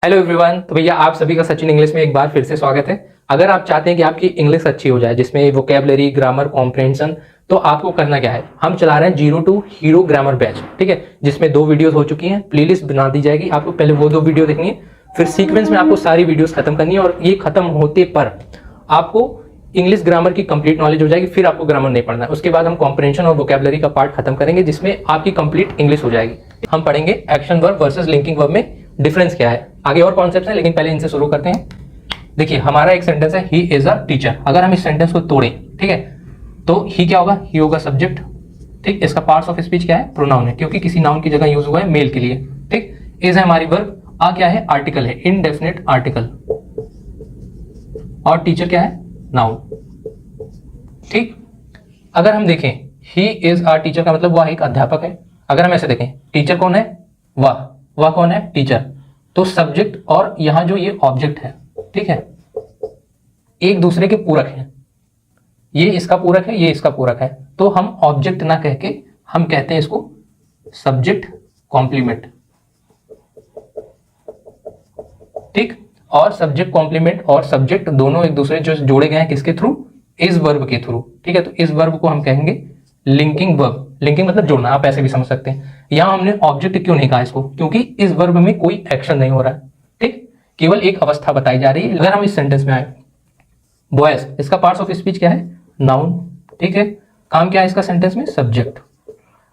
Hello everyone. तो भैया आप सभी का सचिन इंग्लिश में एक बार फिर से स्वागत है। अगर आप चाहते हैं कि आपकी इंग्लिश अच्छी हो जाए, जिसमें वोकेबलरी, ग्रामर, कॉम्प्रिहेंशन, तो आपको करना क्या है, हम चला रहे हैं 0 to हीरो ग्रामर बैच, ठीक है, जिसमें 2 वीडियोस हो चुकी हैं। प्लेलिस्ट बना दी जाएगी, आपको पहले वो 2 वीडियो देखनी है, फिर सीक्वेंस में आपको सारी वीडियोस खत्म करनी है, और ये खत्म होते पर आपको इंग्लिश ग्रामर की कंप्लीट नॉलेज हो जाएगी। फिर आपको ग्रामर नहीं पढ़ना है। उसके बाद हम कॉम्प्रिहेंशन और वोकेबलरी का पार्ट खत्म करेंगे, जिसमें आपकी कंप्लीट इंग्लिश हो जाएगी। हम पढ़ेंगे action verb versus linking verb में डिफरेंस क्या है। आगे और कॉन्सेप्ट्स हैं, लेकिन पहले इनसे शुरू करते हैं। देखिए, हमारा एक सेंटेंस है, ही इज अ टीचर। अगर हम इस सेंटेंस को तोड़ें, ठीक है, तो ही क्या होगा, ही होगा सब्जेक्ट, ठीक। इसका पार्ट्स ऑफ स्पीच क्या है, प्रोनाउन है, क्योंकि किसी नाउन की जगह यूज हुआ है मेल के लिए, ठीक। इज है हमारी वर्ब, आ क्या है, आर्टिकल है, इनडेफिनिट आर्टिकल, और टीचर क्या है, नाउन, ठीक। अगर हम देखें ही इज अ टीचर का मतलब वह एक अध्यापक है। अगर हम ऐसे देखें, टीचर कौन है, वह कौन है, टीचर। तो सब्जेक्ट और यहां जो ये ऑब्जेक्ट है, ठीक है, एक दूसरे के पूरक हैं। ये इसका पूरक है, ये इसका पूरक है। तो हम ऑब्जेक्ट ना कह के हम कहते हैं इसको सब्जेक्ट कॉम्प्लीमेंट, ठीक। और सब्जेक्ट कॉम्प्लीमेंट और सब्जेक्ट दोनों एक दूसरे जो जोड़े गए हैं किसके थ्रू, इस वर्ब के थ्रू, ठीक है। तो इस वर्ब को हम कहेंगे लिंकिंग वर्ब। लिंकिंग मतलब जोड़ना, आप ऐसे भी समझ सकते हैं। यहां हमने ऑब्जेक्ट क्यों नहीं कहा इसको, क्योंकि इस वर्ब में कोई एक्शन नहीं हो रहा है, ठीक, केवल एक अवस्था बताई जा रही है। अगर हम इस सेंटेंस में आए, बॉयज, इसका पार्ट्स ऑफ स्पीच क्या है, नाउन, ठीक है। काम क्या है इसका सेंटेंस में, सब्जेक्ट।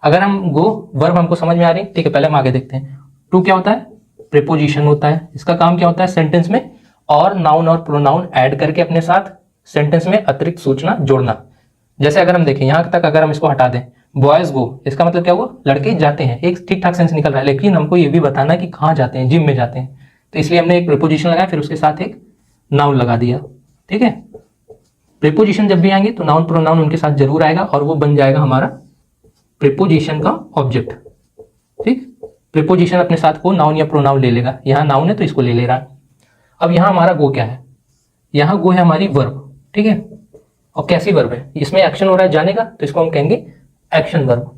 अगर हम गो, वर्ब हमको समझ में आ रही है, ठीक है। पहले हम आगे देखते हैं। टू क्या होता है, प्रीपोजिशन होता है। इसका काम क्या होता है, सेंटेंस में और नाउन और प्रोनाउन ऐड करके अपने साथ सेंटेंस में अतिरिक्त सूचना जोड़ना। जैसे अगर हम देखें यहां तक, अगर हम इसको हटा दें, बॉयज गो, इसका मतलब क्या हुआ, लड़के जाते हैं। एक ठीक ठाक सेंस निकल रहा है, लेकिन हमको ये भी बताना है कि कहां जाते हैं, जिम में जाते हैं। तो इसलिए हमने एक प्रीपोजिशन लगाया, फिर उसके साथ एक नाउन लगा दिया, ठीक है। प्रीपोजिशन जब भी आएंगे तो नाउन प्रोनाउन उनके साथ जरूर आएगा, और वो बन जाएगा हमारा प्रीपोजिशन का ऑब्जेक्ट, ठीक। प्रीपोजिशन अपने साथ को नाउन या प्रोनाउन ले लेगा। यहां नाउन है तो इसको ले ले रहा है। अब यहां हमारा गो क्या है, यहां गो है हमारी वर्ब, ठीक है। और कैसी वर्ब है, इसमें एक्शन हो रहा है जाने का, तो इसको हम कहेंगे एक्शन वर्ब,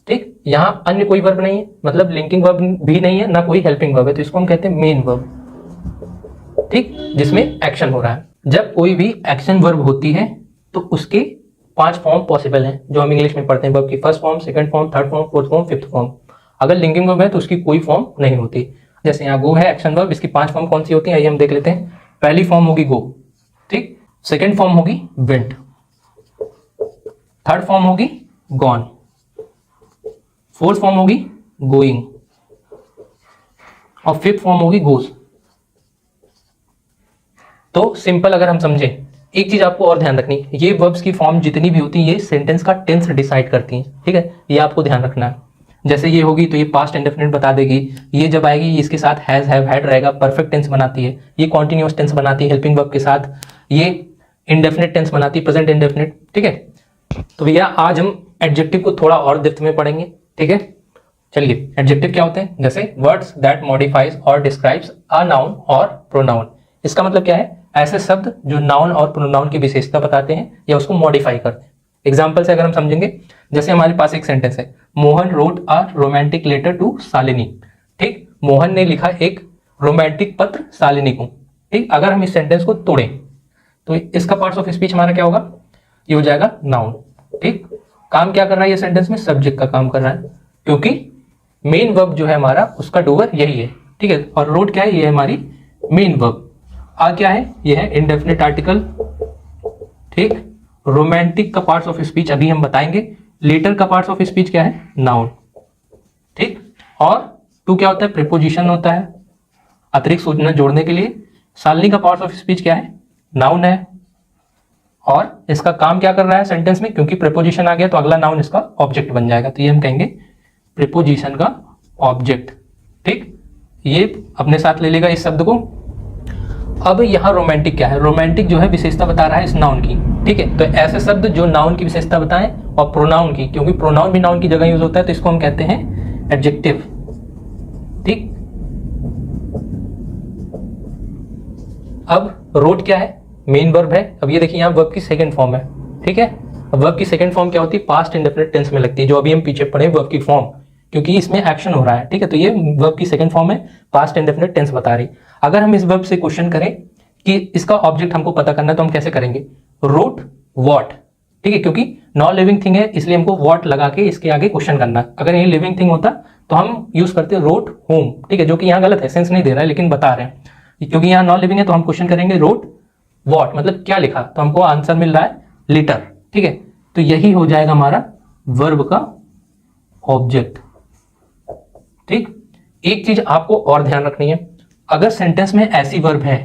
ठीक। यहां अन्य कोई वर्ब नहीं है, मतलब लिंकिंग वर्ब भी नहीं है, ना कोई हेल्पिंग वर्ब है, तो इसको हम कहते हैं मेन वर्ब, ठीक, जिसमें एक्शन हो रहा है। जब कोई भी एक्शन वर्ब होती है तो उसके 5 फॉर्म पॉसिबल हैं, जो हम इंग्लिश में पढ़ते हैं। वर्ब की first form, second form, third form, fourth form, fifth form. अगर लिंकिंग वर्ब है तो उसकी कोई फॉर्म नहीं होती। जैसे यहाँ गो है एक्शन वर्ब, इसकी 5 फॉर्म कौन सी होती है, आइए हम देख लेते हैं। पहली फॉर्म होगी गो, ठीक। सेकेंड फॉर्म होगी वेंट, थर्ड फॉर्म होगी गॉन, फोर्थ फॉर्म होगी गोइंग, और फिफ्थ फॉर्म होगी गोज। तो सिंपल अगर हम समझे, एक चीज आपको और ध्यान रखनी, ये वर्ब्स की फॉर्म जितनी भी होती है ये सेंटेंस का टेंस डिसाइड करती हैं, ठीक है। ये आपको ध्यान रखना है। जैसे ये होगी तो ये पास्ट इंडेफिनिट बता देगी, ये जब आएगी इसके साथ हैज, हैव, हैड रहेगा, परफेक्ट टेंस बनाती है। ये कॉन्टिन्यूअस टेंस बनाती है हेल्पिंग वर्ब के साथ, ये इंडेफिनिट टेंस बनाती है, प्रेजेंट इंडेफिनिट, ठीक है। तो भैया आज हम एडजेक्टिव को थोड़ा और डेप्थ में पढ़ेंगे, ठीक है। चलिए, एडजेक्टिव क्या होते हैं, जैसे वर्ड्स दैट मॉडिफाइज और डिस्क्राइब्स अ नाउन और प्रोनाउन। इसका मतलब क्या है, ऐसे शब्द जो नाउन और प्रोनाउन की विशेषता बताते हैं या उसको मॉडिफाई करते हैं। एग्जाम्पल से अगर हम समझेंगे, जैसे हमारे पास एक सेंटेंस है, Mohan wrote a romantic letter to Shalini, ठीक। मोहन ने लिखा एक रोमांटिक पत्र शालिनी को, ठीक। अगर हम इस सेंटेंस को तोड़ें तो इसका पार्ट्स ऑफ स्पीच हमारा क्या होगा, ये हो जाएगा नाउन, ठीक। काम क्या कर रहा है ये सेंटेंस में, सब्जेक्ट का काम कर रहा है, क्योंकि मेन वर्ब जो है हमारा उसका डूअर यही है, ठीक है। और रोट क्या है, ये है हमारी मेन वर्ब। आ क्या है, ये है इंडेफिनिट आर्टिकल, ठीक। रोमांटिक का पार्ट्स ऑफ स्पीच अभी हम बताएंगे। लेटर का पार्ट्स ऑफ स्पीच क्या है, नाउन, ठीक। और टू क्या होता है, प्रीपोजिशन होता है अतिरिक्त सूचना जोड़ने के लिए। शालिनी का पार्ट्स ऑफ स्पीच क्या है, नाउन है, और इसका काम क्या कर रहा है सेंटेंस में, क्योंकि प्रीपोजिशन आ गया तो अगला नाउन इसका ऑब्जेक्ट बन जाएगा, तो ये हम कहेंगे प्रीपोजिशन का ऑब्जेक्ट, ठीक। ये अपने साथ ले लेगा इस शब्द को। अब यहां रोमांटिक क्या है, रोमांटिक जो है विशेषता बता रहा है इस नाउन की, ठीक है। तो ऐसे शब्द जो नाउन की विशेषता बताएं और प्रोनाउन की, क्योंकि प्रोनाउन भी नाउन की जगह यूज होता है, तो इसको हम कहते हैं एडजेक्टिव, ठीक। अब रोट क्या है, मेन वर्ब है। अब ये देखिए यहाँ वर्ब की सेकंड फॉर्म है, ठीक है। अब वर्ब की सेकंड फॉर्म क्या होती है, पास्ट इंडेफिनिट टेंस में लगती है, जो अभी हम पीछे पढ़े वर्ब की फॉर्म क्योंकि इसमें एक्शन हो रहा है, ठीक है। तो ये वर्ब की सेकंड फॉर्म है, पास्ट इंडेफिनिट टेंस बता रही। अगर हम इस वर्ब से क्वेश्चन करें कि इसका ऑब्जेक्ट हमको पता करना है तो हम कैसे करेंगे, रोट वॉट, ठीक है, क्योंकि नॉन लिविंग थिंग है इसलिए हमको वॉट लगा के इसके आगे क्वेश्चन करना है। अगर ये लिविंग थिंग होता तो हम यूज करते रोट होम, ठीक है, जो कि यहाँ गलत है, सेंस नहीं दे रहा है लेकिन बता रहे हैं। क्योंकि यहाँ नॉन लिविंग है तो हम क्वेश्चन करेंगे रोट वॉट, मतलब क्या लिखा, तो हमको आंसर मिल रहा है लिटर, ठीक है। तो यही हो जाएगा हमारा वर्ब का ऑब्जेक्ट, ठीक। एक चीज आपको और ध्यान रखनी है, अगर सेंटेंस में ऐसी वर्ब है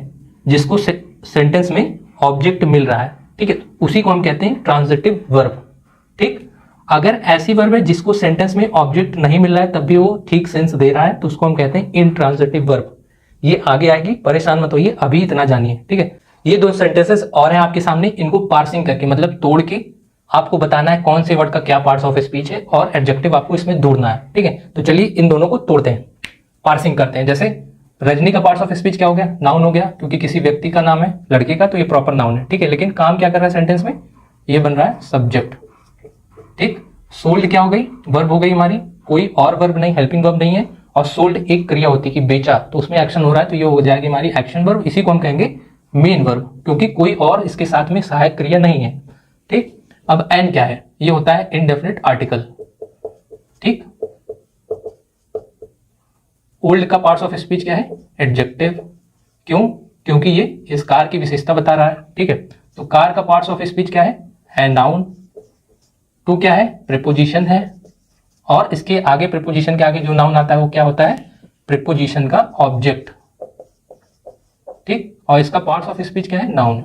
जिसको सेंटेंस में ऑब्जेक्ट मिल रहा है, ठीक है, उसी को हम कहते हैं ट्रांजिटिव वर्ब, ठीक। अगर ऐसी वर्ब है जिसको सेंटेंस में ऑब्जेक्ट नहीं मिल रहा है तब भी वो ठीक सेंस दे रहा है तो उसको हम कहते हैं इनट्रांजिटिव वर्ब। ये आगे आएगी, परेशान मत होइए, अभी इतना जानिए, ठीक है। ये दो सेंटेंसेस और हैं आपके सामने, इनको पार्सिंग करके मतलब तोड़ के आपको बताना है कौन से वर्ड का क्या पार्ट्स ऑफ स्पीच है और एडजेक्टिव आपको इसमें ढूंढना है, ठीक है। तो चलिए इन दोनों को तोड़ते हैं, पार्सिंग करते हैं। जैसे रजनी का पार्ट्स ऑफ स्पीच क्या हो गया, नाउन हो गया, क्योंकि किसी व्यक्ति का नाम है, लड़के का, तो ये प्रॉपर नाउन है, ठीक है। लेकिन काम क्या कर रहा है सेंटेंस में, ये बन रहा है सब्जेक्ट, ठीक। सोल्ड क्या हो गई, वर्ब हो गई हमारी, कोई और वर्ब नहीं, हेल्पिंग वर्ब नहीं है, और सोल्ड एक क्रिया होती है कि बेचा, तो उसमें एक्शन हो रहा है तो ये हो जाएगी हमारी एक्शन वर्ब। इसी को हम कहेंगे मेन वर्ब, क्योंकि कोई और इसके साथ में सहायक क्रिया नहीं है, ठीक। अब एन क्या है, ये होता है इंडेफिनिट आर्टिकल, ठीक। ओल्ड का पार्ट्स ऑफ स्पीच क्या है, एडजेक्टिव, क्यों, क्योंकि ये इस कार की विशेषता बता रहा है, ठीक है। तो कार का पार्ट्स ऑफ स्पीच क्या है नाउन। टू क्या है, प्रीपोजिशन है, और इसके आगे प्रीपोजिशन के आगे जो नाउन आता है वो क्या होता है, प्रीपोजिशन का ऑब्जेक्ट, ठीक। और इसका पार्ट्स ऑफ स्पीच क्या है, नाउन।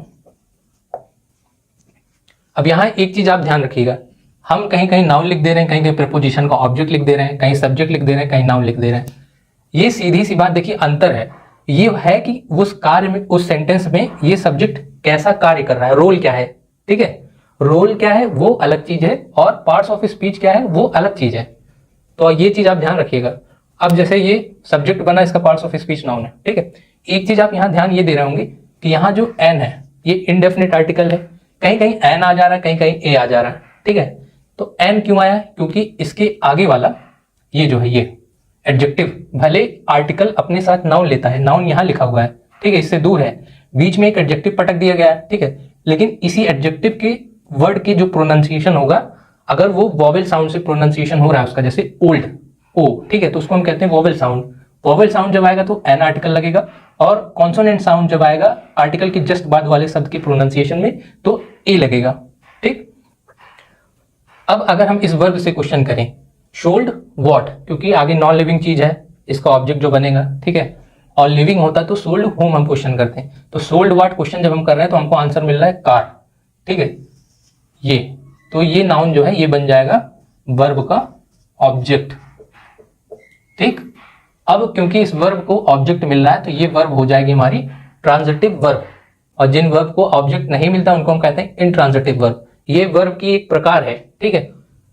अब यहां एक चीज आप ध्यान रखिएगा, हम कहीं कहीं नाउन लिख दे रहे हैं, कहीं कहीं प्रीपोजिशन का ऑब्जेक्ट लिख दे रहे हैं, कहीं सब्जेक्ट लिख दे रहे हैं, कहीं नाउन लिख दे रहे हैं। ये सीधी सी बात देखिए, अंतर है ये है कि उस कार्य में, उस सेंटेंस में ये सब्जेक्ट कैसा कार्य कर रहा है, रोल क्या है, ठीक है। रोल क्या है वो अलग चीज है, और पार्ट्स ऑफ स्पीच क्या है वो अलग चीज है। तो ये चीज आप ध्यान रखिएगा। अब जैसे ये सब्जेक्ट बना, इसका पार्ट्स ऑफ स्पीच नाउन है, ठीक है। एक चीज आप यहां ध्यान ये दे रहे होंगे कि यहाँ जो एन है ये इंडेफिनिट आर्टिकल है, कहीं कहीं एन आ जा रहा है, कहीं कहीं ए आ जा रहा है, ठीक है। तो एन क्यों आया, क्योंकि इसके आगे वाला ये जो है ये एडजेक्टिव, भले आर्टिकल अपने साथ नाउन लेता है, नाउन यहां लिखा हुआ है, ठीक है, इससे दूर है, बीच में एक एडजेक्टिव पटक दिया गया है, ठीक है। लेकिन इसी एडजेक्टिव के वर्ड के जो प्रोनाउंसिएशन होगा, अगर वो वॉवेल साउंड से प्रोनाउंसिएशन हो रहा है उसका, जैसे ओल्ड ओ, ठीक है, तो उसको हम कहते हैं वॉवेल साउंड। वॉवेल साउंड जब आएगा तो एन आर्टिकल लगेगा, और कॉन्सोनेंट साउंड जब आएगा आर्टिकल के जस्ट बाद वाले शब्द की प्रोनाउंसिएशन में तो ए लगेगा, ठीक। अब अगर हम इस वर्ब से क्वेश्चन करें शोल्ड वॉट, क्योंकि आगे नॉन लिविंग चीज है, इसका ऑब्जेक्ट जो बनेगा, ठीक है, और लिविंग होता तो सोल्ड होम हम क्वेश्चन करते हैं, तो सोल्ड वॉट क्वेश्चन जब हम कर रहे हैं तो हमको आंसर मिल रहा है कार, ठीक है। ये तो ये नाउन जो है ये बन जाएगा वर्ब का ऑब्जेक्ट, ठीक। अब क्योंकि इस वर्ब को ऑब्जेक्ट मिल रहा है तो ये वर्ब हो जाएगी हमारी ट्रांजिटिव वर्ब, और जिन वर्ब को ऑब्जेक्ट नहीं मिलता उनको हम कहते हैं इनट्रांजिटिव वर्ब। ये वर्ब की एक प्रकार है, ठीक है,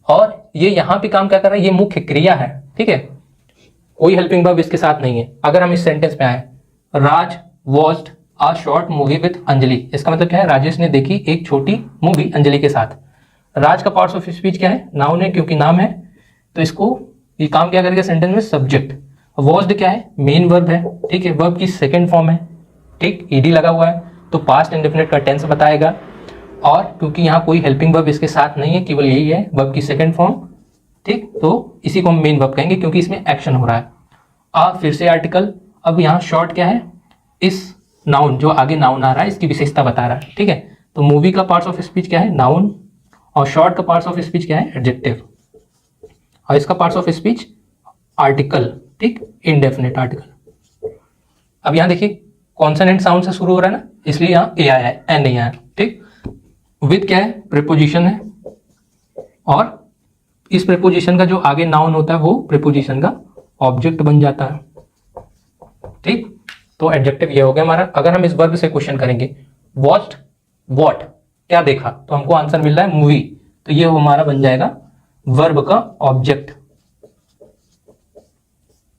और ये यहां पे काम क्या कर रहा है, ये मुख्य क्रिया है, ठीक है, कोई हेल्पिंग वर्ब इसके साथ नहीं है। अगर हम इस सेंटेंस में आए, Raj watched a short movie with Anjali, इसका मतलब क्या है, राजेश ने देखी एक छोटी मूवी अंजलि के साथ। राज का पार्ट्स ऑफ स्पीच क्या है, नाउन है, क्योंकि नाम है, तो इसको ये काम क्या करेगा सेंटेंस में, सब्जेक्ट। वॉच्ड क्या है, मेन वर्ब है, ठीक है, वर्ब की सेकंड फॉर्म है, ठीक, ईडी लगा हुआ है तो पास्ट इंडेफिनिट का टेंस बताएगा, और क्योंकि यहाँ कोई हेल्पिंग वर्ब इसके साथ नहीं है, केवल यही है वर्ब की सेकंड फॉर्म, ठीक, तो इसी को हम मेन वर्ब कहेंगे क्योंकि इसमें एक्शन हो रहा है। फिर से आर्टिकल। अब यहाँ शॉर्ट क्या है, इस नाउन जो आगे नाउन आ रहा है इसकी विशेषता बता रहा है, ठीक है। तो मूवी का पार्ट्स ऑफ स्पीच क्या है, नाउन, और शॉर्ट का पार्ट्स ऑफ स्पीच क्या है, एडजेक्टिव, और इसका पार्ट्स ऑफ स्पीच आर्टिकल, ठीक, इंडेफिनिट आर्टिकल। अब यहाँ देखिए कॉन्सोनेंट साउंड से शुरू हो रहा है ना, इसलिए यहाँ ए आया है, एन नहीं आया, ठीक। विद क्या है, प्रीपोजिशन है, और इस प्रीपोजिशन का जो आगे नाउन होता है वो प्रीपोजिशन का ऑब्जेक्ट बन जाता है, ठीक। तो एडजेक्टिव ये हो गया हमारा। अगर हम इस वर्ब से क्वेश्चन करेंगे वॉच्ड वॉट, क्या देखा, तो हमको आंसर मिल रहा है मूवी, तो ये हमारा बन जाएगा वर्ब का ऑब्जेक्ट,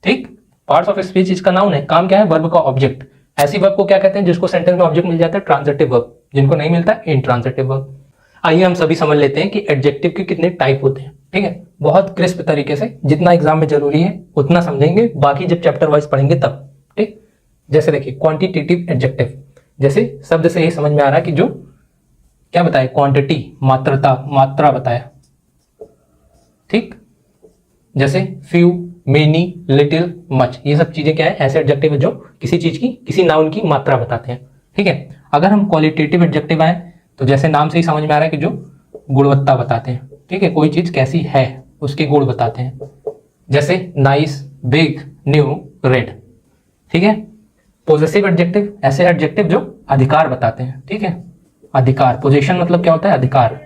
ठीक। पार्ट्स ऑफ स्पीच इसका नाउन है, काम क्या है, वर्ब का ऑब्जेक्ट। ऐसी वर्ब को क्या कहते हैं जिसको सेंटेंस में ऑब्जेक्ट मिल जाता है, ट्रांजिटिव वर्ब, जिनको नहीं मिलता इनट्रांजिटिव वर्ब। आइए हम सभी समझ लेते हैं कि एडजेक्टिव के कितने टाइप होते हैं, ठीक है। बहुत क्रिस्प तरीके से, जितना एग्जाम में जरूरी है उतना समझेंगे, बाकी जब चैप्टर वाइज पढ़ेंगे तब। ठीक, जैसे देखिए क्वांटिटेटिव एडजेक्टिव, जैसे शब्द से ही समझ में आ रहा है कि जो क्या बताया, क्वांटिटी, मात्रा बताया। ठीक, जैसे फ्यू, मेनी, लिटिल, मच, ये सब चीजें क्या है, ऐसे एडजेक्टिव है जो किसी चीज की, किसी नाउन की मात्रा बताते हैं। ठीक है, अगर हम क्वालिटेटिव एडजेक्टिव आए तो जैसे नाम से ही समझ में आ रहा है कि जो गुणवत्ता बताते हैं। ठीक है, कोई चीज कैसी है उसके गुण बताते हैं, जैसे नाइस, बिग, न्यू, रेड। ठीक है, पोजेसिव एडजेक्टिव, ऐसे एडजेक्टिव जो अधिकार बताते हैं। ठीक है, अधिकार, पोजीशन मतलब क्या होता है, अधिकार।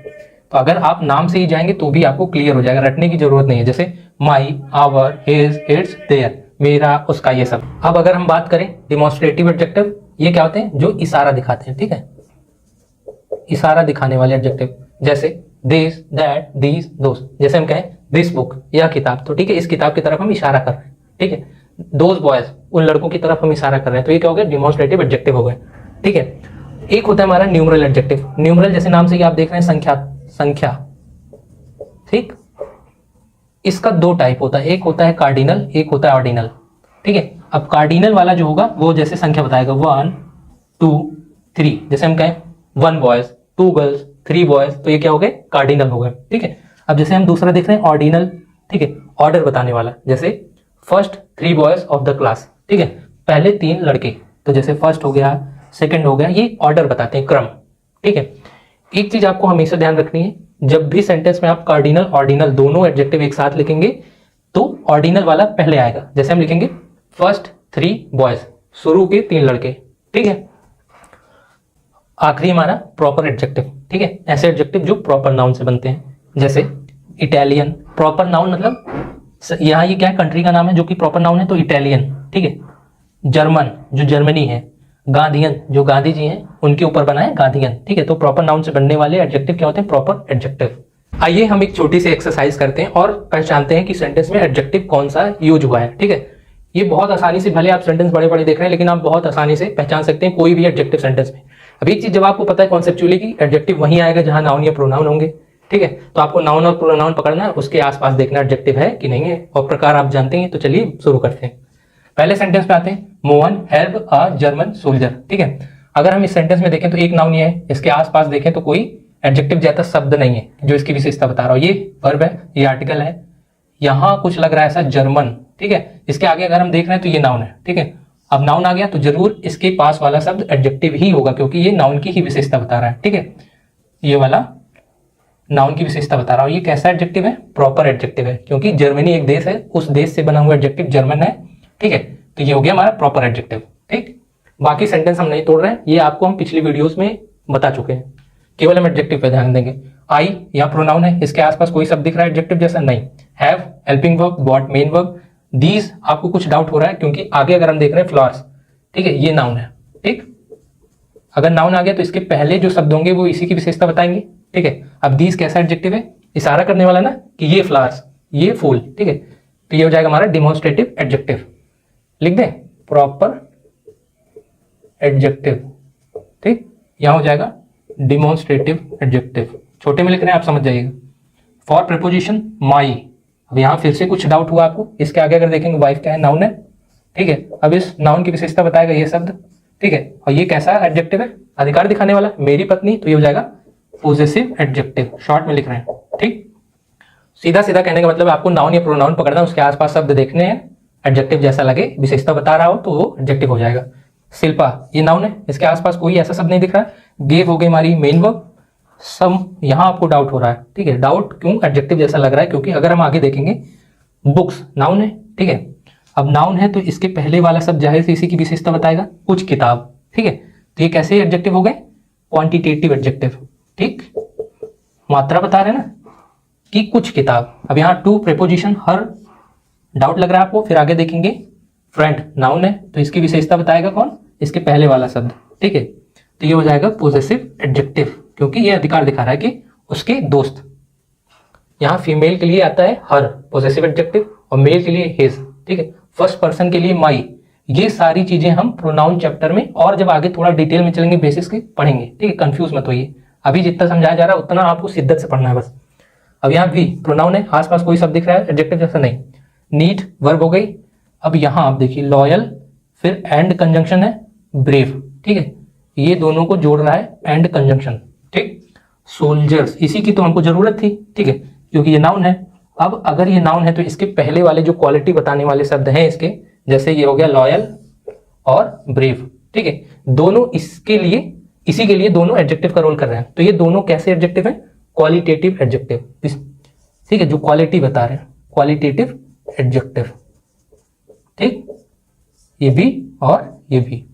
तो अगर आप नाम से ही जाएंगे तो भी आपको क्लियर हो जाएगा, रटने की जरूरत नहीं है। जैसे माई, आवर, हिज, इट्स, देयर, मेरा, उसका, ये सब। अब अगर हम बात करें डिमॉन्स्ट्रेटिव एडजेक्टिव, ये क्या होते हैं, जो इशारा दिखाते हैं। ठीक है, इशारा दिखाने वाले एडजेक्टिव, जैसे दिस, दैट, दीज, दोस। जैसे हम कहें दिस बुक, यह किताब, तो ठीक है, इस किताब की तरफ हम इशारा कर रहे हैं। ठीक है, दोज बॉयज, उन लड़कों की तरफ हम इशारा कर रहे हैं, तो ये क्या हो गया, डिमॉन्स्ट्रेटिव एडजेक्टिव हो गए। ठीक है, एक होता है हमारा न्यूमरल एडजेक्टिव। न्यूमरल जैसे नाम से ही आप देख रहे हैं, संख्या। ठीक, इसका दो टाइप होता है, एक होता है कार्डिनल, एक होता है ऑर्डिनल। ठीक है, अब कार्डिनल वाला जो होगा वो जैसे संख्या बताएगा 1 2 3। जैसे हम कहें 1 बॉयज, 2 गर्ल्स, 3 बॉयज, तो ये क्या हो गए, कार्डिनल हो गए। ठीक है, अब जैसे हम दूसरा देख रहे हैं ऑर्डिनल। ठीक है, ऑर्डर बताने वाला, जैसे first 3 boys of the class. ठीक है, पहले 3 लड़के, तो जैसे फर्स्ट हो गया, सेकंड हो गया, ये ऑर्डर बताते हैं, क्रम। ठीक है, एक चीज आपको हमेशा ध्यान रखनी है, जब भी सेंटेंस में आप कार्डिनल ऑर्डिनल दोनों एडजेक्टिव एक साथ लिखेंगे तो ऑर्डिनल वाला पहले आएगा। जैसे हम लिखेंगे फर्स्ट 3 बॉयज, शुरू के 3 लड़के। ठीक है, आखिरी हमारा प्रॉपर एडजेक्टिव। ठीक है, ऐसे एडजेक्टिव जो प्रॉपर नाउन से बनते हैं, जैसे इटालियन, प्रॉपर नाउन मतलब यहाँ ये क्या है, कंट्री का नाम है जो कि प्रॉपर नाउन है, तो इटालियन। ठीक है, जर्मन, जो जर्मनी है, गांधीयन, जो गांधी जी हैं उनके ऊपर बना है गांधीयन। ठीक है, तो प्रॉपर नाउन से बनने वाले एडजेक्टिव क्या होते हैं, प्रॉपर एडजेक्टिव। आइए हम एक छोटी सी एक्सरसाइज करते हैं और पहचानते हैं कि सेंटेंस में एडजेक्टिव कौन सा यूज हुआ है। ठीक है, ये बहुत आसानी से, भले आप सेंटेंस बड़े बड़े देख रहे हैं लेकिन आप बहुत आसानी से पहचान सकते हैं कोई भी एडजेक्टिव सेंटेंस में। अब एक चीज, जब आपको पता है कॉन्सेप्चुअली कि एडजेक्टिव वहीं आएगा जहां नाउन या प्रोनाउन होंगे। ठीक है, तो आपको नाउन और प्रोनाउन पकड़ना है, उसके आसपास देखना एडजेक्टिव है कि नहीं है, और प्रकार आप जानते हैं। तो चलिए शुरू करते हैं। पहले सेंटेंस पे आते हैं, Mohan help a German soldier. ठीक है, अगर हम इस सेंटेंस में देखें तो एक नाउन ये है, इसके आसपास देखें तो कोई एडजेक्टिव जैसा शब्द नहीं है जो इसकी विशेषता बता रहा हो। ये वर्ब है, ये आर्टिकल है, यहां कुछ लग रहा है ऐसा जर्मन। ठीक है, इसके आगे अगर हम देख रहे हैं तो ये नाउन है। ठीक है, अब नाउन आ गया तो जरूर इसके पास वाला शब्द एडजेक्टिव ही होगा, क्योंकि ये नाउन की ही विशेषता बता रहा है। ठीक है, ये वाला नाउन की विशेषता बता रहा हूं। ये कैसा एडजेक्टिव है, प्रॉपर एडजेक्टिव है, क्योंकि जर्मनी एक देश है, उस देश से बना हुआ एडजेक्टिव जर्मन है। ठीक है, तो ये हो गया हमारा प्रॉपर एडजेक्टिव। ठीक, बाकी सेंटेंस हम नहीं तोड़ रहे हैं, ये आपको हम पिछली वीडियोस में बता चुके हैं, केवल हम एडजेक्टिव पे ध्यान देंगे। आई या प्रोनाउन है, इसके आसपास कोई शब्द दिख रहा है एडजेक्टिव जैसा, नहीं। Have helping verb, got main verb, these आपको कुछ डाउट हो रहा है क्योंकि आगे अगर हम देख रहे हैं फ्लावर्स। ठीक है, ये नाउन है। ठीक, अगर नाउन आ गया तो इसके पहले जो शब्द होंगे वो इसी की विशेषता बताएंगे। ठीक है, अब दीज कैसा एडजेक्टिव है, इशारा करने वाला ना कि ये फ्लावर्स, ये फूल। ठीक है, तो ये हो जाएगा हमारा डिमॉन्स्ट्रेटिव एडजेक्टिव। लिख दें प्रॉपर एडजेक्टिव। ठीक, यहां हो जाएगा डिमॉन्स्ट्रेटिव एडजेक्टिव, छोटे में लिख रहे हैं आप समझ जाइएगा। फॉर प्रीपोजिशन माई, अब यहां फिर से कुछ डाउट हुआ आपको, इसके आगे अगर देखेंगे वाइफ क्या है, नाउन है। ठीक है, अब इस नाउन की विशेषता बताएगा ये शब्द। ठीक है, और ये कैसा एडजेक्टिव है, अधिकार दिखाने वाला, मेरी पत्नी, तो ये हो जाएगा पोजेसिव एडजेक्टिव, शॉर्ट में लिख रहे हैं। ठीक, सीधा सीधा कहने का मतलब आपको नाउन या प्रोनाउन पकड़ना, उसके आसपास शब्द देखने हैं, एडजेक्टिव जैसा लगे, विशेषता बता रहा हो तो वो एडजेक्टिव हो जाएगा। शिल्पा, ये नाउन है, इसके आसपास कोई ऐसा शब्द नहीं दिख रहा है। गेव हो गई हमारी मेन वर्ब। सम, यहां आपको डाउट हो रहा है। ठीक है, डाउट क्यों, एडजेक्टिव जैसा लग रहा है, क्योंकि अगर हम आगे देखेंगे बुक्स नाउन है। ठीक है, अब नाउन है तो इसके पहले वाला शब्द जाहिर से इसी की विशेषता बताएगा, कुछ किताब। ठीक है, तो ये कैसे एडजेक्टिव हो गए, क्वांटिटेटिव एडजेक्टिव। ठीक, मात्रा बता रहे हैं ना कि कुछ किताब। अब यहाँ टू प्रीपोजिशन, हर, डाउट लग रहा है आपको, फिर आगे देखेंगे फ्रेंड नाउन है तो इसकी विशेषता बताएगा कौन, इसके पहले वाला शब्द। ठीक है, तो ये हो जाएगा पोजेसिव एडजेक्टिव, क्योंकि ये अधिकार दिखा रहा है कि उसके दोस्त। यहाँ फीमेल के लिए आता है हर, पोजेसिव एडजेक्टिव, और मेल के लिए हिज। ठीक है, फर्स्ट पर्सन के लिए माई। ये सारी चीजें हम प्रोनाउन चैप्टर में और जब आगे थोड़ा डिटेल में चलेंगे बेसिस के पढ़ेंगे। ठीक है, कंफ्यूज मत होइए, अभी जितना समझाया जा रहा है उतना आपको शिद्दत से पढ़ना है बस। अब यहाँ भी प्रोनाउन है, आसपास कोई शब्द दिख रहा है एडजेक्टिव जैसा नहीं। नीट वर्ब हो गई। अब यहाँ आप देखिए लॉयल, फिर एंड कंजंक्शन है ब्रेव, ठीक है, ये दोनों को जोड़ रहा है एंड कंजंक्शन, ठीक। सोल्जर्स, इसी की तो हमको जरूरत थी, ठीक है, क्योंकि ये नाउन है। अब अगर ये नाउन है तो इसके पहले वाले जो क्वालिटी बताने वाले शब्द हैं इसके, जैसे ये हो गया लॉयल और ब्रेव, ठीक है, दोनों इसके लिए, इसी के लिए दोनों एडजेक्टिव का रोल कर रहे हैं। तो ये दोनों कैसे एडजेक्टिव हैं? क्वालिटेटिव एडजेक्टिव, ठीक है, जो क्वालिटी बता रहे हैं, क्वालिटेटिव एडजेक्टिव, ठीक, ये भी और ये भी।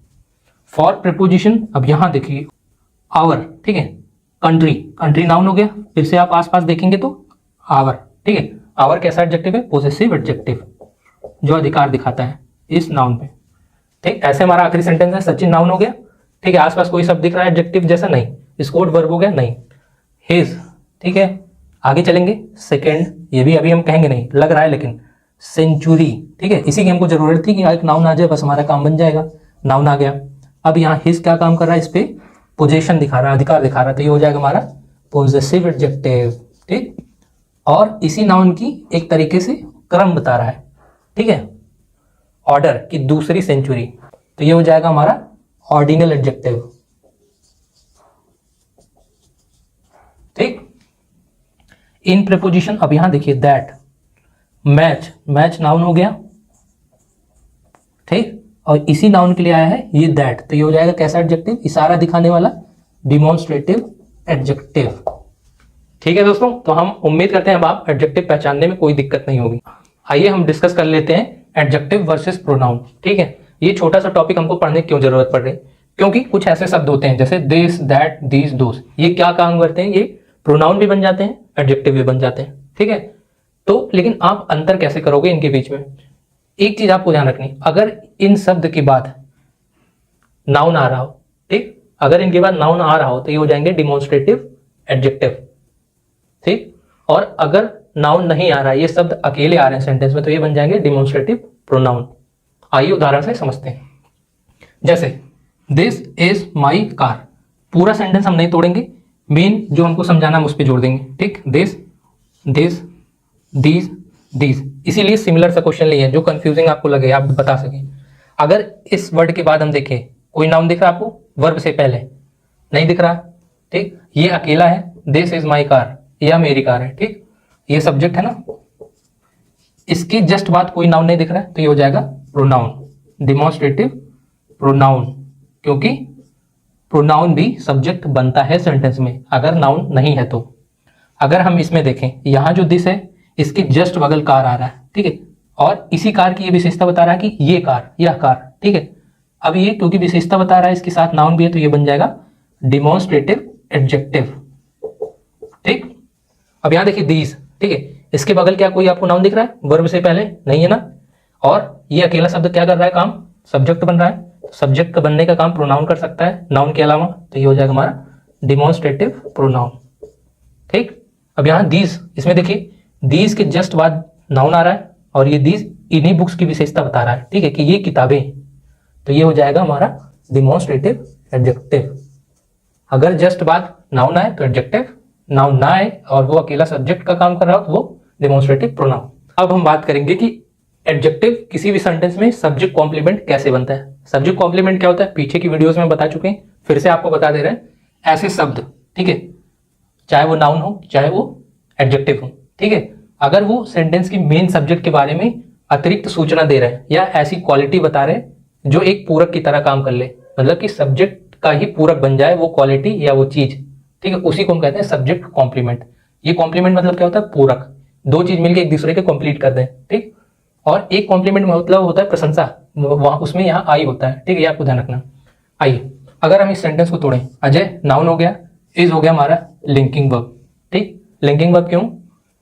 फॉर प्रीपोजिशन, अब यहां देखिए आवर, ठीक है, कंट्री, कंट्री नाउन हो गया, फिर से आप आसपास देखेंगे तो आवर, ठीक है, आवर कैसा एडजेक्टिव है? पोजेसिव एडजेक्टिव, जो अधिकार दिखाता है इस नाउन पे, ठीक। ऐसे हमारा आखिरी सेंटेंस है, सचिन नाउन हो गया, ठीक है, आसपास कोई शब्द दिख रहा है एडजेक्टिव जैसा नहीं, स्कोर्ड वर्ब हो गया नहीं, हिज, ठीक है। आगे चलेंगे, सेकेंड, ये भी अभी हम कहेंगे नहीं, लग रहा है लेकिन, सेंचुरी, ठीक है, इसी की हमको जरूरत थी कि एक नाउन आ जाए, बस हमारा काम बन जाएगा, नाउन आ गया। अब यहाँ हिज क्या काम कर रहा है? इस पे पोजीशन दिखा रहा है, अधिकार दिखा रहा है, तो ये हो जाएगा हमारा पोजेसिव एडजेक्टिव, ठीक। और इसी नाउन की एक तरीके से क्रम बता रहा है, ठीक है, ऑर्डर की दूसरी सेंचुरी, तो ये हो जाएगा हमारा ऑर्डिनल एडजेक्टिव, ठीक। इन प्रीपोजिशन, अब यहां देखिए दैट, मैच, मैच नाउन हो गया, ठीक, और इसी नाउन के लिए आया है ये दैट, तो ये हो जाएगा कैसा एडजेक्टिव? इशारा दिखाने वाला डिमॉन्स्ट्रेटिव एडजेक्टिव, ठीक है दोस्तों। तो हम उम्मीद करते हैं अब आप एडजेक्टिव पहचानने में कोई दिक्कत नहीं होगी। आइए हम डिस्कस कर लेते हैं एडजेक्टिव वर्सेस प्रोनाउन, ठीक है। ये छोटा सा टॉपिक हमको पढ़ने की क्यों जरूरत पड़ रही है? क्योंकि कुछ ऐसे शब्द होते हैं जैसे दिस, दैट, दीज, दोस, ये क्या काम करते हैं? ये प्रोनाउन भी बन जाते हैं, एडजेक्टिव भी बन जाते हैं, ठीक है। तो लेकिन आप अंतर कैसे करोगे इनके बीच में? एक चीज आपको ध्यान रखनी, अगर इन शब्द के बाद नाउन आ रहा हो, ठीक, अगर इनके बाद नाउन आ रहा हो तो ये हो जाएंगे डिमॉन्स्ट्रेटिव एडजेक्टिव, ठीक। और अगर नाउन नहीं आ रहा, ये शब्द अकेले आ रहे हैं सेंटेंस में, तो ये बन जाएंगे डिमॉन्स्ट्रेटिव प्रोनाउन। आइए उदाहरण से समझते हैं। जैसे दिस इज माई कार, पूरा सेंटेंस हम नहीं तोड़ेंगे, मेन जो हमको समझाना है उस पर जोड़ देंगे, ठीक। दिस, दिस, दीज, दीज, इसीलिए सिमिलर सा क्वेश्चन लिए जो कंफ्यूजिंग आपको लगे, आप बता सकें। अगर इस वर्ड के बाद हम देखें, कोई नाउन दिख रहा है आपको वर्ब से पहले? नहीं दिख रहा, ठीक, ये अकेला है, दिस इज माई कार, यह मेरी कार है, ठीक, ये सब्जेक्ट है ना, इसके जस्ट बाद कोई नाउन नहीं दिख रहा है, तो ये हो जाएगा प्रोनाउन, डिमॉन्स्ट्रेटिव प्रोनाउन, क्योंकि प्रोनाउन भी सब्जेक्ट बनता है सेंटेंस में अगर नाउन नहीं है तो। अगर हम इसमें देखें, यहां जो दिस है इसके जस्ट बगल कार आ रहा है, ठीक है, और इसी कार की ये विशेषता बता रहा है कि ये कार, यह कार, ठीक है। अब ये क्योंकि विशेषता बता रहा है, इसके साथ नाउन भी है, तो ये बन जाएगा डिमॉन्स्ट्रेटिव एडजेक्टिव, ठीक। अब यहां देखिए दीज, ठीक है, इसके बगल क्या कोई आपको नाउन दिख रहा है वर्ब से पहले? नहीं है ना, और ये अकेला शब्द क्या कर रहा है काम? सब्जेक्ट बन रहा है, सब्जेक्ट का बनने का काम प्रोनाउन कर सकता है नाउन के अलावा, तो ये हो जाएगा हमारा डिमॉन्स्ट्रेटिव प्रोनाउन, ठीक। अब यहां दीज, इसमें देखिए दीज के जस्ट बाद नाउन आ रहा है, और ये दीज इन्हीं बुक्स की विशेषता बता रहा है, ठीक है, कि ये किताबें, तो ये हो जाएगा हमारा डिमॉन्स्ट्रेटिव एडजेक्टिव। अगर जस्ट बाद नाउन आए तो एडजेक्टिव, नाउन ना आए और वो अकेला सब्जेक्ट का काम कर रहा हो तो वो डिमॉन्स्ट्रेटिव प्रोनाउन। अब हम बात करेंगे कि एडजेक्टिव किसी भी सेंटेंस में सब्जेक्ट कॉम्प्लीमेंट कैसे बनता है। सब्जेक्ट कॉम्प्लीमेंट क्या होता है? पीछे की वीडियोस में बता चुके हैं, फिर से आपको बता दे रहे हैं। ऐसे शब्द, ठीक है, चाहे वो नाउन हो चाहे वो एडजेक्टिव हो, ठीक है, अगर वो सेंटेंस की मेन सब्जेक्ट के बारे में अतिरिक्त सूचना दे रहे हैं या ऐसी क्वालिटी बता रहे हैं जो एक पूरक की तरह काम कर ले, मतलब कि सब्जेक्ट का ही पूरक बन जाए वो क्वालिटी या वो चीज, ठीक है, उसी को हम कहते हैं सब्जेक्ट कॉम्प्लीमेंट। ये कॉम्प्लीमेंट मतलब क्या होता है? पूरक, दो चीज मिलकर एक दूसरे के कंप्लीट कर दें, ठीक। और एक कॉम्प्लीमेंट मतलब होता है प्रशंसा, वहां उसमें यहाँ आई होता है, ठीक है, ये आपको ध्यान रखना। आइए अगर हम इस सेंटेंस को तोड़ें, अजय नाउन हो गया, इज हो गया हमारा लिंकिंग वर्ब, ठीक। लिंकिंग वर्ब क्यों?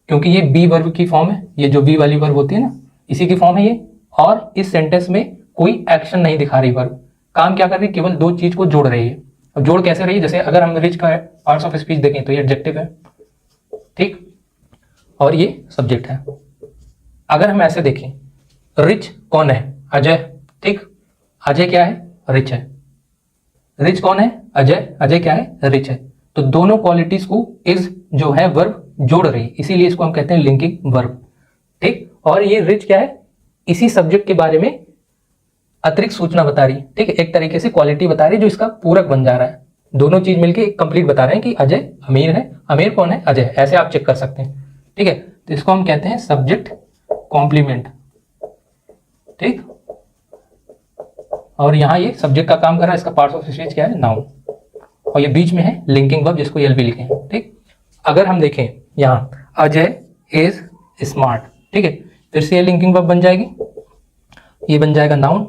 क्योंकि ये बी वर्ब की फॉर्म है, ये जो बी वाली वर्ब होती है ना, इसी की फॉर्म है ये, और इस सेंटेंस में कोई एक्शन नहीं दिखा रही वर्ब, काम क्या कर रही है? केवल दो चीज को जोड़ रही है। अब जोड़ कैसे रही है? जैसे अगर हम रिच का पार्ट्स ऑफ स्पीच देखें तो ये एडजेक्टिव है, ठीक, और ये सब्जेक्ट है। अगर हम ऐसे देखें, रिच कौन है? अजय, ठीक, अजय क्या है? रिच है। रिच कौन है? अजय, अजय क्या है? रिच है। तो दोनों क्वालिटीज को इज जो है वर्ब जोड़ रही है, इसीलिए इसको हम कहते हैं लिंकिंग वर्ब। ठीक, और ये रिच क्या है, इसी सब्जेक्ट के बारे में अतिरिक्त सूचना बता रही है। ठीक है, एक तरीके से क्वालिटी बता रही है जो इसका पूरक बन जा रहा है। दोनों चीज मिलके एक कंप्लीट बता रहे हैं कि अजय अमीर है, अमीर कौन है, अजय, ऐसे आप चेक कर सकते हैं। ठीक है, तो इसको हम कहते हैं सब्जेक्ट कॉम्प्लीमेंट। ठीक, और यहां ये सब्जेक्ट का काम कर रहा है, इसका पार्ट्स ऑफ स्पीच क्या है, नाउन, और ये बीच में है लिंकिंग वर्ब जिसको एल भी लिखे हैं। ठीक, अगर हम देखें यहां अजय इज स्मार्ट, ठीक है, फिर से ये लिंकिंग वर्ब बन जाएगी, ये बन जाएगा नाउन,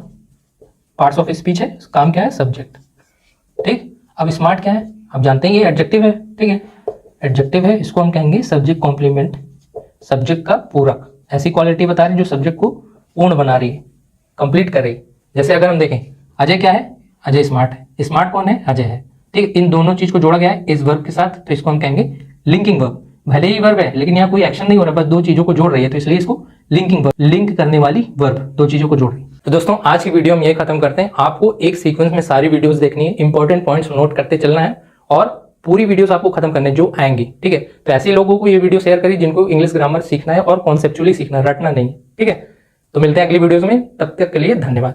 पार्ट्स ऑफ स्पीच है, काम क्या है, सब्जेक्ट। ठीक, अब स्मार्ट क्या है, आप जानते हैं ये एडजेक्टिव है। ठीक है, एडजेक्टिव है, इसको हम कहेंगे सब्जेक्ट कॉम्प्लीमेंट, सब्जेक्ट का पूरक। ऐसी क्वालिटी बता रही है जो सब्जेक्ट को पूर्ण बना रही है, कंप्लीट कर रही है। जैसे अगर हम देखें अजय क्या है, अजय स्मार्ट है, स्मार्ट कौन है, अजय है। ठीक, इन दोनों चीज को जोड़ा गया है इस वर्ब के साथ, तो इसको हम कहेंगे लिंकिंग वर्ब। भले ही वर्ब है लेकिन यहाँ कोई एक्शन नहीं हो रहा, बस दो चीजों को जोड़ रही है, तो इसलिए इसको लिंकिंग वर्ब, लिंक करने वाली वर्ब, दो चीजों को जोड़ रही है। तो दोस्तों आज की वीडियो हम ये खत्म करते हैं। आपको एक सीक्वेंस में सारी वीडियोस देखनी है, इंपॉर्टेंट पॉइंट्स नोट करते चलना है, और पूरी वीडियोस आपको खत्म करने जो आएंगी। ठीक है, तो ऐसे लोगों को ये वीडियो शेयर करिए जिनको इंग्लिश ग्रामर सीखना है और कॉन्सेप्चुअली सीखना है, रटना नहीं। ठीक है, तो मिलते हैं अगली वीडियोस में, तब तक के लिए धन्यवाद।